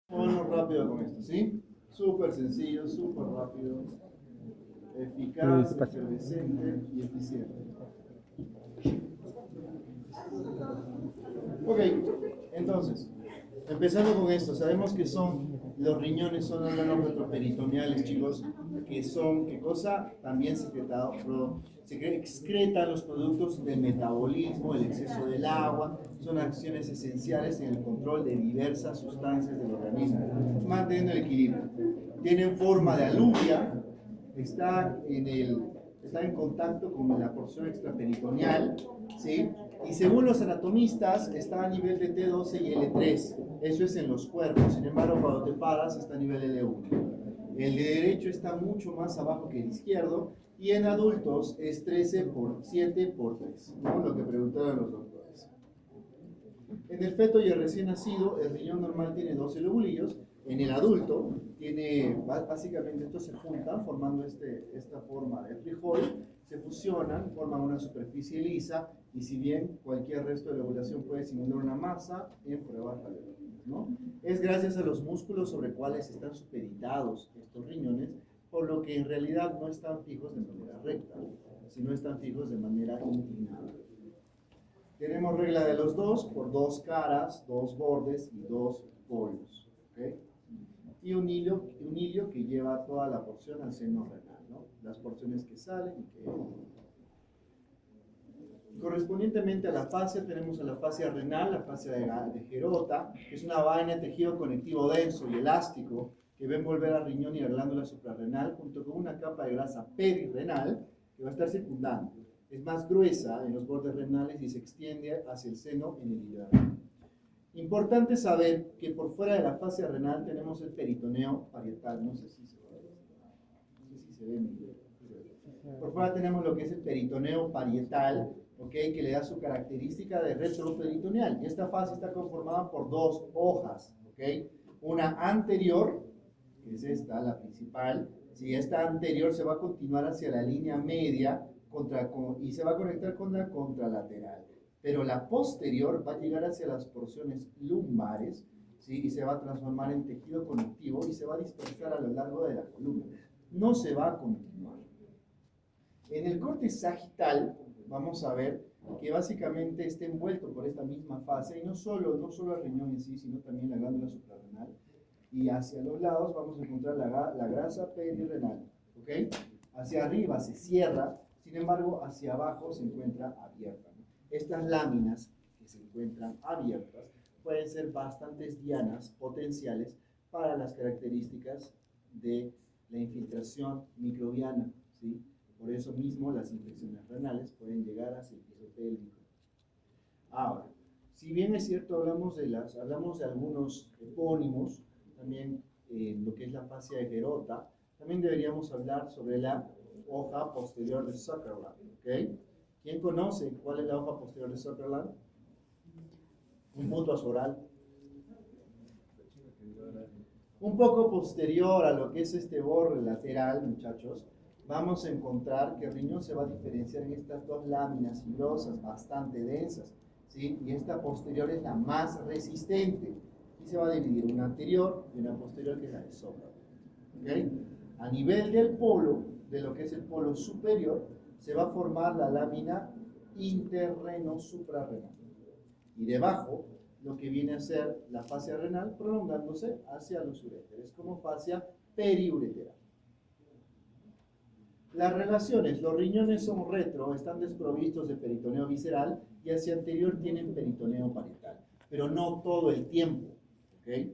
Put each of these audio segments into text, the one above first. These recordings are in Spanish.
Vámonos rápido con esto, ¿sí? Súper sencillo, súper rápido, eficaz, efervescente y eficiente. Ok, entonces, empezando con esto, sabemos que los riñones son órganos retroperitoneales, chicos, que son, ¿qué cosa? También excretan los productos del metabolismo, el exceso del agua, son acciones esenciales en el control de diversas sustancias del organismo, manteniendo el equilibrio. Tienen forma de aluvia, está en contacto con la porción extraperitoneal, ¿sí? Y según los anatomistas, está a nivel de T12 y L3. Eso es en los cuerpos. Sin embargo, cuando te paras, está a nivel L1. El de derecho está mucho más abajo que el izquierdo. Y en adultos es 13 por 7 por 3, ¿no? Lo que preguntaron los doctores. En el feto y el recién nacido, el riñón normal tiene 12 lobulillos. En el adulto, básicamente estos se juntan formando esta forma de frijol, se fusionan, forman una superficie lisa, y si bien cualquier resto de lobulación puede simular una masa, en pruebas radiológicas, ¿no? Es gracias a los músculos sobre cuales están supeditados estos riñones, por lo que en realidad no están fijos de manera recta, sino están fijos de manera inclinada. Tenemos regla de los dos por dos caras, dos bordes y dos polos, ¿okay? Y un hilo que lleva toda la porción al seno renal, ¿no? Las porciones que salen y que entran. Correspondientemente a la fascia, tenemos a la fascia renal, la fascia de Gerota, que es una vaina de tejido conectivo denso y elástico que va a envolver al riñón y a la glándula suprarrenal junto con una capa de grasa perirrenal que va a estar circundando. Es más gruesa en los bordes renales y se extiende hacia el seno en el hilo renal. Importante saber que por fuera de la fascia renal tenemos el peritoneo parietal. No sé si se ve. Por fuera tenemos lo que es el peritoneo parietal, ¿okay? Que le da su característica de retroperitoneal. Y esta fase está conformada por dos hojas, ¿okay? Una anterior, que es esta, la principal. Si esta anterior se va a continuar hacia la línea media y se va a conectar con la contralateral. Pero la posterior va a llegar hacia las porciones lumbares, ¿sí? Y se va a transformar en tejido conectivo y se va a dispersar a lo largo de la columna. No se va a continuar. En el corte sagital vamos a ver que básicamente está envuelto por esta misma fase, y no solo el riñón en sí, sino también la glándula suprarrenal. Y hacia los lados vamos a encontrar la grasa perirrenal, ¿ok? Hacia arriba se cierra, sin embargo, hacia abajo se encuentra abierta, ¿no? Estas láminas que se encuentran abiertas pueden ser bastantes dianas potenciales para las características de la infiltración microbiana, ¿sí? Por eso mismo las infecciones renales pueden llegar hacia el piso pélvico. Ahora, si bien es cierto, hablamos de algunos epónimos, también lo que es la fascia de Gerota, también deberíamos hablar sobre la hoja posterior de Sutherland, ¿ok? ¿Quién conoce cuál es la hoja posterior de Sutherland? Un punto oral. Un poco posterior a lo que es este borde lateral, muchachos, vamos a encontrar que el riñón se va a diferenciar en estas dos láminas fibrosas bastante densas, ¿sí? Y esta posterior es la más resistente y se va a dividir una anterior y una posterior, que es la de Sutherland, ¿okay? A nivel del polo, de lo que es el polo superior, se va a formar la lámina interreno-suprarrenal, y debajo lo que viene a ser la fascia renal prolongándose hacia los uréteres como fascia periureteral. Las relaciones: los riñones son retro, están desprovistos de peritoneo visceral, y hacia anterior tienen peritoneo parietal, pero no todo el tiempo, ¿okay?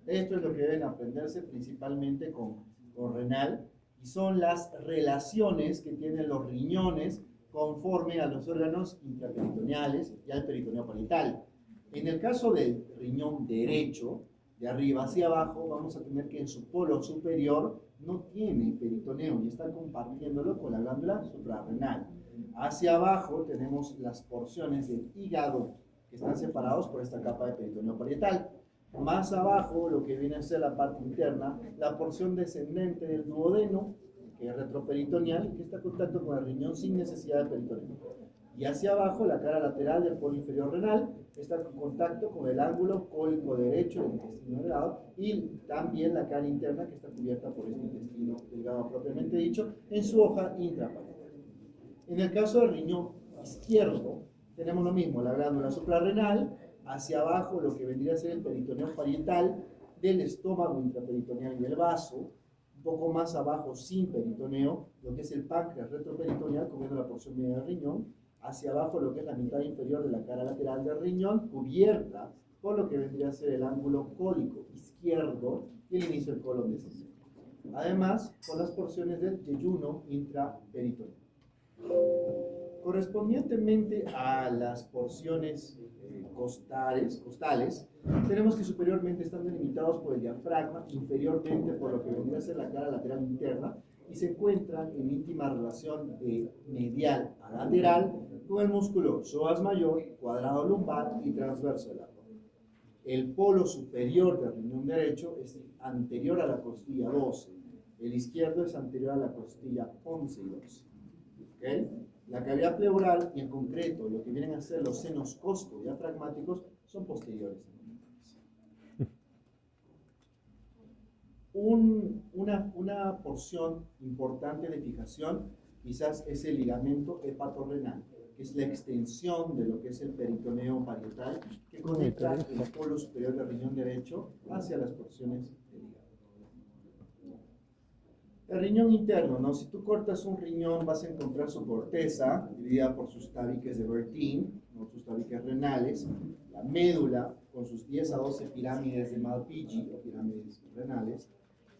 Esto es lo que deben aprenderse principalmente con renal, y son las relaciones que tienen los riñones conforme a los órganos intraperitoneales y al peritoneo parietal. En el caso del riñón derecho, de arriba hacia abajo, vamos a tener que en su polo superior no tiene peritoneo y está compartiéndolo con la glándula suprarrenal. Hacia abajo tenemos las porciones del hígado que están separados por esta capa de peritoneo parietal. Más abajo, lo que viene a ser la parte interna, la porción descendente del duodeno, que es retroperitoneal y que está en contacto con el riñón sin necesidad de peritoneo. Y hacia abajo, la cara lateral del polo inferior renal está en contacto con el ángulo cólico derecho del intestino delgado y también la cara interna que está cubierta por este intestino delgado propiamente dicho en su hoja intraparietal. En el caso del riñón izquierdo, tenemos lo mismo, la glándula suprarrenal, hacia abajo lo que vendría a ser el peritoneo parietal del estómago intraperitoneal y el vaso, un poco más abajo sin peritoneo, lo que es el páncreas retroperitoneal cubriendo la porción media del riñón, hacia abajo lo que es la mitad inferior de la cara lateral del riñón, cubierta por lo que vendría a ser el ángulo cólico izquierdo y el inicio del colon de ese. Además, con las porciones del yeyuno intraperitoneal. Correspondientemente a las porciones costales, tenemos que superiormente están delimitados por el diafragma, inferiormente por lo que vendría a ser la cara lateral interna, y se encuentran en íntima relación de medial a lateral con el músculo psoas mayor, cuadrado lumbar y transverso del abdomen. El polo superior del riñón derecho es anterior a la costilla 12, el izquierdo es anterior a la costilla 11 y 12. ¿Okay? La cavidad pleural y en concreto lo que vienen a ser los senos costodiafragmáticos son posteriores. Una porción importante de fijación quizás es el ligamento hepatorrenal, que es la extensión de lo que es el peritoneo parietal que conecta el polo superior del riñón derecho hacia las porciones del hígado. El riñón interno, ¿no? Si tú cortas un riñón vas a encontrar su corteza dividida por sus tabiques de Bertin, ¿no? Sus tabiques renales, la médula con sus 10 a 12 pirámides de Malpighi, o pirámides renales,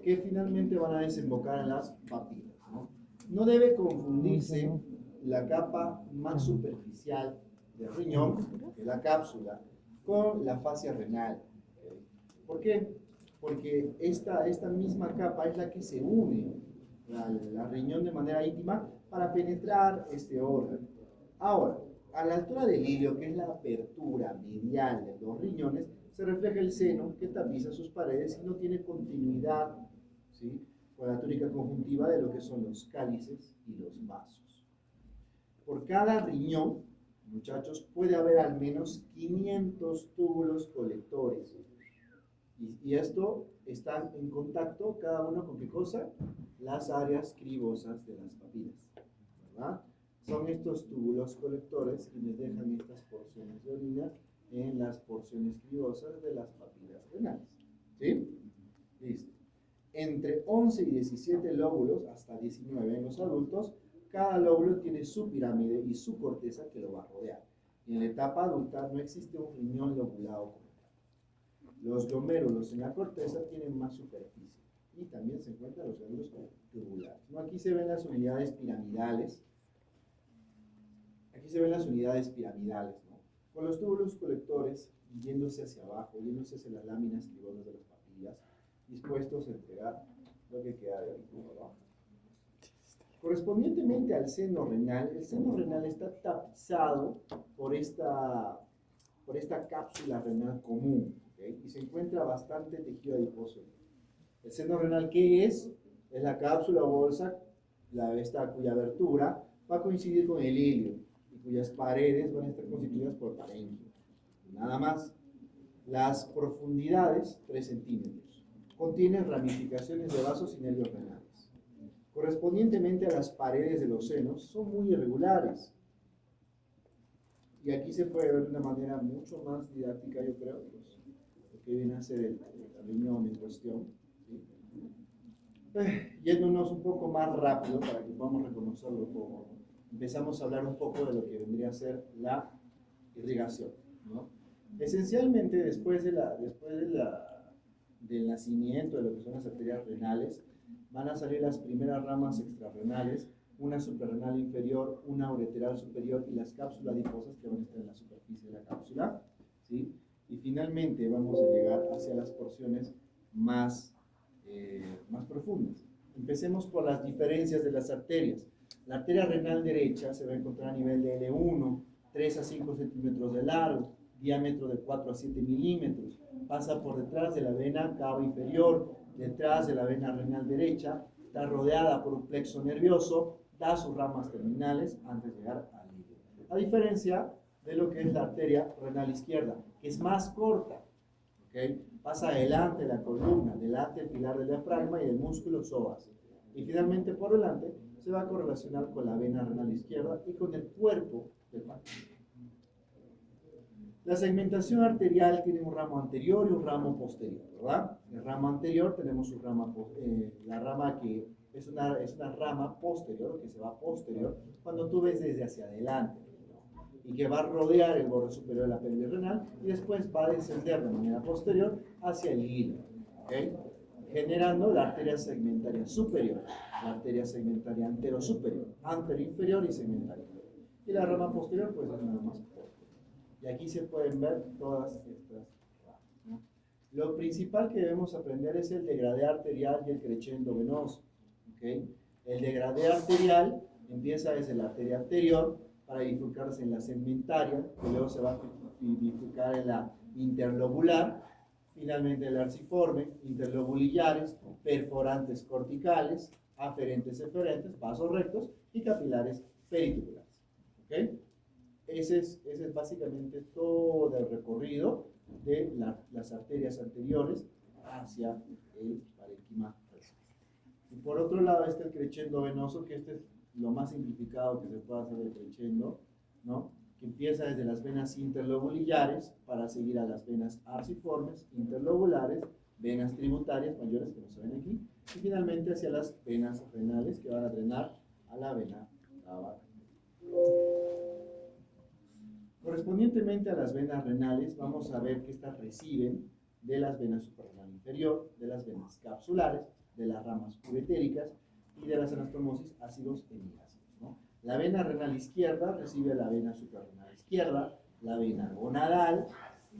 que finalmente van a desembocar en las papilas, ¿no? No debe confundirse la capa más superficial del riñón, que es la cápsula, con la fascia renal. ¿Por qué? Porque esta misma capa es la que se une al riñón de manera íntima para penetrar este órgano. Ahora, a la altura del ilio, que es la apertura medial de los riñones, se refleja el seno que tapiza sus paredes y no tiene continuidad, ¿sí?, con la túnica conjuntiva de lo que son los cálices y los vasos. Por cada riñón, muchachos, puede haber al menos 500 túbulos colectores. Y esto están en contacto, cada uno con qué cosa, las áreas cribosas de las papilas, ¿verdad? Son estos túbulos colectores quienes dejan estas porciones de orina en las porciones cribosas de las papilas renales, ¿sí? Listo. Entre 11 y 17 lóbulos, hasta 19 en los adultos, cada lóbulo tiene su pirámide y su corteza que lo va a rodear. Y en la etapa adulta no existe un riñón lobulado. Los glomérulos en la corteza tienen más superficie y también se encuentran los glóbulos tubulares. ¿No? Aquí se ven las unidades piramidales. ¿No? Con los túbulos colectores yéndose hacia abajo, yéndose hacia las láminas cribosas de las papillas, dispuestos a entregar lo que queda de líquido, ¿no? Correspondientemente al seno renal, el seno renal está tapizado por esta cápsula renal común, ¿okay? Y se encuentra bastante tejido adiposo. El seno renal, ¿qué es? Es la cápsula o bolsa, cuya abertura va a coincidir con el ilio y cuyas paredes van a estar constituidas por parénquima. Nada más. Las profundidades, 3 centímetros. Contienen ramificaciones de vasos y nervios renales. Correspondientemente a las paredes de los senos, son muy irregulares. Y aquí se puede ver de una manera mucho más didáctica, yo creo, pues, lo que viene a ser el riñón en cuestión, ¿sí? Yéndonos un poco más rápido para que podamos reconocerlo un poco, empezamos a hablar un poco de lo que vendría a ser la irrigación, ¿no? Esencialmente, después del nacimiento de lo que son las arterias renales, van a salir las primeras ramas extrarrenales, una suprarrenal inferior, una ureteral superior y las cápsulas adiposas que van a estar en la superficie de la cápsula, ¿sí? Y finalmente vamos a llegar hacia las porciones más profundas. Empecemos por las diferencias de las arterias. La arteria renal derecha se va a encontrar a nivel de L1, 3 a 5 centímetros de largo, diámetro de 4 a 7 milímetros, pasa por detrás de la vena cava inferior, detrás de la vena renal derecha, está rodeada por un plexo nervioso, da sus ramas terminales antes de llegar al ilio. A diferencia de lo que es la arteria renal izquierda, que es más corta, ¿okay? Pasa adelante de la columna, delante del pilar del diafragma y del músculo psoas. Y finalmente por delante se va a correlacionar con la vena renal izquierda y con el cuerpo del paciente. La segmentación arterial tiene un ramo anterior y un ramo posterior, ¿verdad? El ramo anterior tenemos su rama, la rama que es una rama posterior, que se va posterior, cuando tú ves desde hacia adelante, ¿no? Y que va a rodear el borde superior de la pelvis renal y después va a descender de manera posterior hacia el hilo, ¿okay? Generando la arteria segmentaria superior, la arteria segmentaria anterosuperior, anteroinferior y segmentaria. Y la rama posterior, pues es nada más posterior. Y aquí se pueden ver todas estas ramas, ¿no? Lo principal que debemos aprender es el degradé arterial y el crescendo venoso, ¿okay? El degradé arterial empieza desde la arteria anterior para bifurcarse en la segmentaria, que luego se va a bifurcar en la interlobular, finalmente el arciforme, interlobulillares, perforantes corticales, aferentes eferentes, vasos rectos y capilares peritubulares. ¿Okay? Ese es básicamente todo el recorrido de las arterias anteriores hacia el parénquima renal. Y por otro lado está el crescendo venoso, que este es lo más simplificado que se puede hacer del crescendo, ¿no? Que empieza desde las venas interlobulillares para seguir a las venas arciformes, interlobulares, venas tributarias mayores que no se ven aquí, y finalmente hacia las venas renales que van a drenar a la vena cava. Correspondientemente a las venas renales, vamos a ver que estas reciben de las venas suprarrenal inferior, de las venas capsulares, de las ramas uretéricas y de las anastomosis ácidos hemiácidos, ¿no? La vena renal izquierda recibe la vena suprarrenal izquierda, la vena gonadal,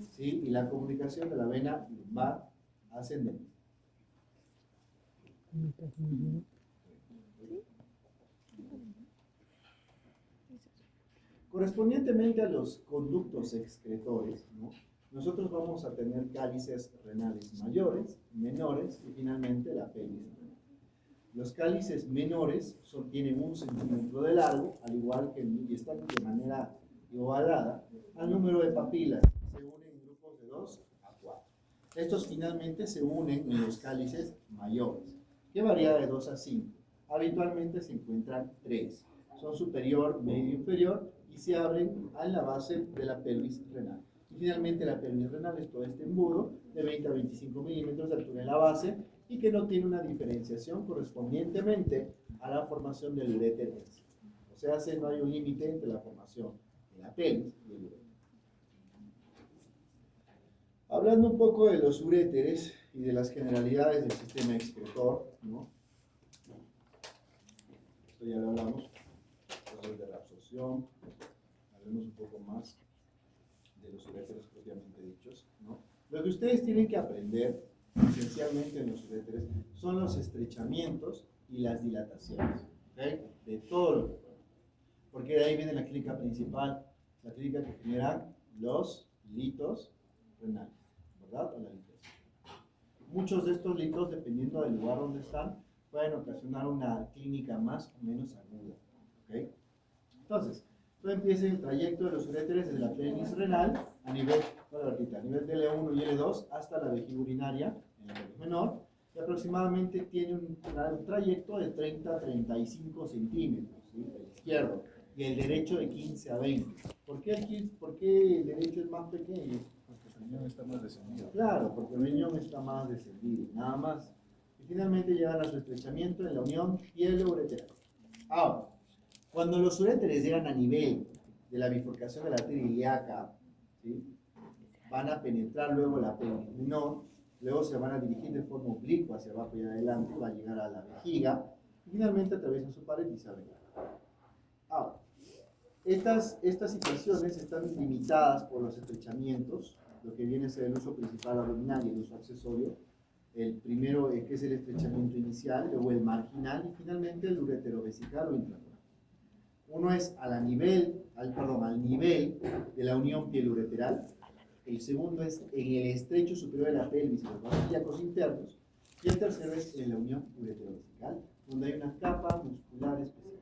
¿sí? Y la comunicación de la vena lumbar ascendente. Correspondientemente a los conductos excretores, ¿no? Nosotros vamos a tener cálices renales mayores, menores y finalmente la pelvis renal. Los cálices menores tienen 1 centímetro de largo, al igual que y están de manera ovalada al número de papilas. Se unen en grupos de 2 a 4. Estos finalmente se unen en los cálices mayores, que varía de 2 a 5. Habitualmente se encuentran 3. Son superior, medio, inferior y se abren en la base de la pelvis renal. Y finalmente la pelvis renal es todo este embudo de 20 a 25 milímetros de altura en la base y que no tiene una diferenciación correspondientemente a la formación del uréter en sí. O sea, no hay un límite entre la formación de la pelvis y el uréter. Hablando un poco de los uréteres y de las generalidades del sistema excretor, ¿no? Esto ya lo hablamos, procesos de reabsorción, hablemos un poco más de los uréteres propiamente dichos, ¿no? Lo que ustedes tienen que aprender, esencialmente en los uréteres, son los estrechamientos y las dilataciones, ¿okay? De todo lo que pueden. Porque de ahí viene la clínica principal, la clínica que genera los litos renales, ¿verdad? O la litosis. Muchos de estos litos, dependiendo del lugar donde están, pueden ocasionar una clínica más o menos aguda, ¿okay? Entonces, todo empieza el trayecto de los uréteres desde la pelvis renal a nivel de L1 y L2 hasta la vejiga urinaria en la pelvis menor, y aproximadamente tiene un trayecto de 30 a 35 centímetros, ¿sí? El izquierdo, y el derecho de 15 a 20. ¿Por qué el derecho es más pequeño? Porque el riñón está más descendido. Claro, porque el riñón está más descendido, nada más. Y finalmente llegan a su estrechamiento en la unión pielo-ureteral. Ahora, cuando los uréteres llegan a nivel de la bifurcación de la arteria ilíaca, ¿sí? Van a penetrar luego la pelvis menor, luego se van a dirigir de forma oblicua hacia abajo y adelante, va a llegar a la vejiga, y finalmente atraviesan su pared y se abren. Ahora, estas situaciones están limitadas por los estrechamientos, lo que viene a ser el uso principal abdominal y el uso accesorio. El primero, que es el estrechamiento inicial, luego el marginal y finalmente el ureterovesical o intramural. Uno es al nivel de la unión pielureteral. El segundo es en el estrecho superior de la pelvis y los vasos ilíacos internos. Y el tercero es en la unión ureterovesical, donde hay una capa muscular especial.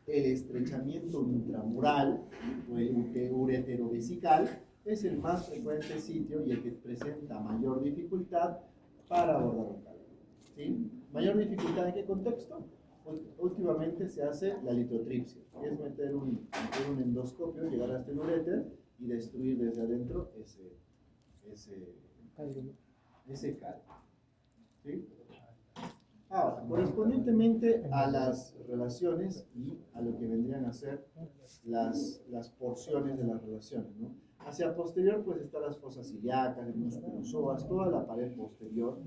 el estrechamiento intramural o el ureterovesical es el más frecuente sitio y el que presenta mayor dificultad para abordar un cálculo. ¿Sí? ¿Mayor dificultad en qué contexto? Últimamente se hace la litotripsia, que es meter un endoscopio, llegar hasta el uréter y destruir desde adentro ese caldo. ¿Sí? Ahora, correspondientemente a las relaciones y a lo que vendrían a ser las porciones de las relaciones, ¿no? Hacia posterior, pues están las fosas ilíacas, el músculo psoas, toda la pared posterior.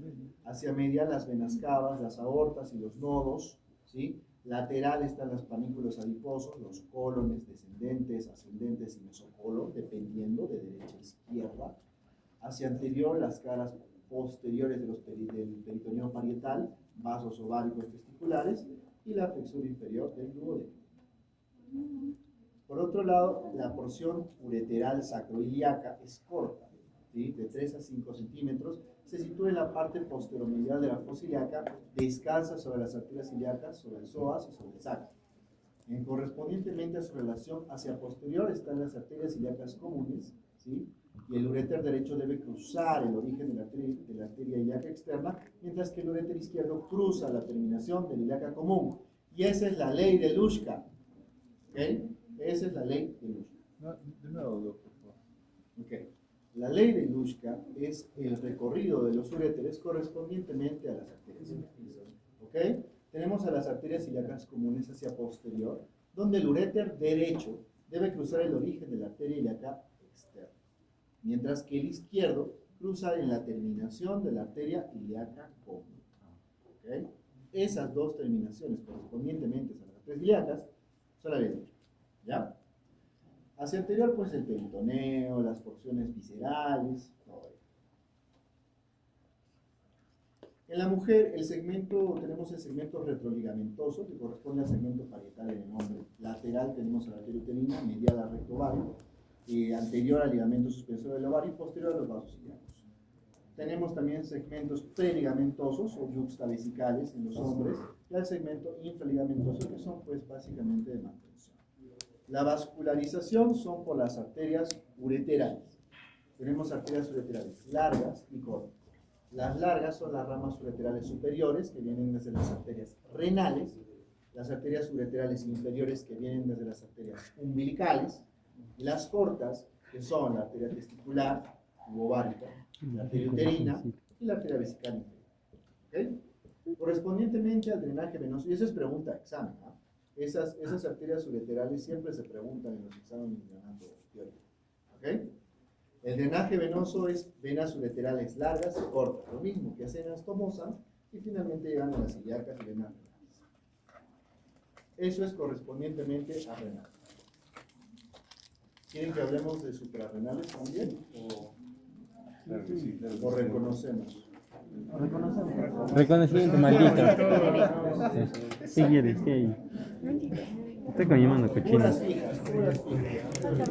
Hacia medial, las venas cavas, las aortas y los nodos, ¿sí? Lateral están los panículos adiposos, los cólones descendentes, ascendentes y mesocolon, dependiendo de derecha a izquierda. Hacia anterior, las caras posteriores del peritoneo parietal, vasos ováricos testiculares y la flexura inferior del duodeno. Por otro lado, la porción ureteral sacroiliaca es corta, ¿sí? De 3 a 5 centímetros, se sitúa en la parte posteromedial de la fosa ilíaca, descansa sobre las arterias ilíacas, sobre el psoas y sobre el sacro. Correspondientemente a su relación hacia posterior están las arterias ilíacas comunes, ¿sí? Y el uréter derecho debe cruzar el origen de la arteria ilíaca externa, mientras que el uréter izquierdo cruza la terminación de la ilíaca común. Y esa es la ley de Luschka. ¿Okay? Esa es la ley de Luschka. No, de nuevo, doctor, por favor. Okay. La ley de Luschka es el recorrido de los uréteres correspondientemente a las arterias ilíacas. ¿Okay? Tenemos a las arterias ilíacas comunes hacia posterior, donde el uréter derecho debe cruzar el origen de la arteria ilíaca externa, mientras que el izquierdo cruza en la terminación de la arteria ilíaca común. ¿Okay? Esas dos terminaciones correspondientemente a las arterias ilíacas son la ley de Luschka. ¿Ya? Hacia anterior, pues el peritoneo, las porciones viscerales, todo ello. En la mujer, tenemos el segmento retroligamentoso, que corresponde al segmento parietal en el nombre. Lateral tenemos a la arteria uterina, medial al recto ovario, anterior al ligamento suspensor del ovario y posterior a los vasos ilíacos. Tenemos también segmentos preligamentosos o yuxtavesicales en los hombres y al segmento infraligamentoso, que son pues básicamente de mantención. La vascularización son por las arterias ureterales. Tenemos arterias ureterales largas y cortas. Las largas son las ramas ureterales superiores, que vienen desde las arterias renales, las arterias ureterales inferiores, que vienen desde las arterias umbilicales, y las cortas, que son la arteria testicular u ovárica, la arteria uterina y la arteria vesical inferior. ¿Okay? Correspondientemente al drenaje venoso, y esa es pregunta de examen, ¿no? Esas arterias ureterales siempre se preguntan en los exámenes de neonato teórico. ¿Okay? El drenaje venoso es venas ureterales largas y cortas, lo mismo que hacen anastomosa, y finalmente llegan a las ilíacas y venas renales. Eso es correspondientemente a renal. ¿Quieren que hablemos de suprarrenales también? Claro que sí, claro que ¿O sí. reconocemos? Reconocimiento, maldito. ¿Qué quieres? ¿Qué hay? Estoy con mi mano cochina. Puras fijas, puras fijas.